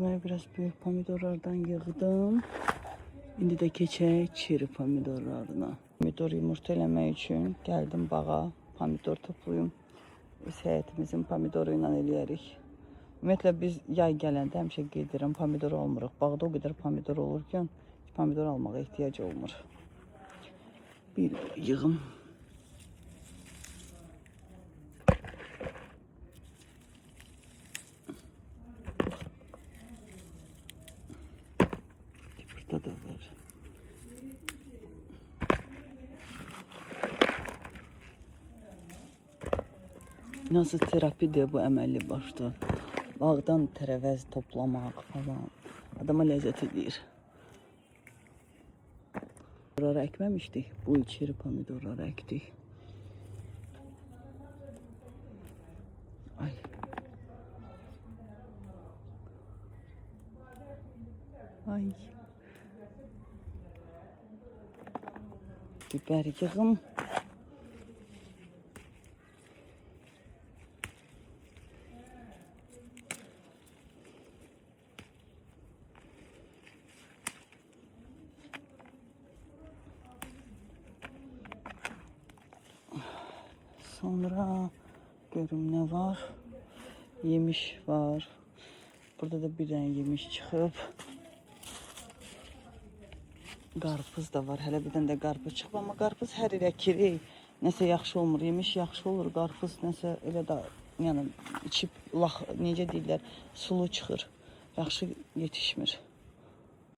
Ben biraz büyük pomidorlardan yığdım. İndi də keçək çeri pomidorlarına. Pomidor yumurta eləmək üçün gəldim bağa, pomidor toplayım. Biz həyətimizin pomidoru ilə eləyərik. Ümumiyyətlə biz yay gələndə həmişə qeyd edirəm, pomidor almırıq. Bağda o qədər pomidor olurkən pomidor almağa ehtiyac olmur. Bir yığım. Burada da var. Nasıl terapidir bu əməlli başda. Bağdan tərəvəz toplamaq falan. Adama ləzzət edir. Pomidorları əkməmişdik. Bu içeri pomidorları əkdik. Ay. Ay. Biber yığım. Sonra görüm ne var? Yemiş var. Burada da bir tane yemiş çıxıb. Qarpız da var. Hələ bir dənə də qarpız çıxıb. Amma qarpız hər il əkirik. Nəsə yaxşı olmur. Yemiş yaxşı olur. Qarpız nəsə elə də yəni içib necə deyirlər, sulu çıxır. Yaxşı yetişmir.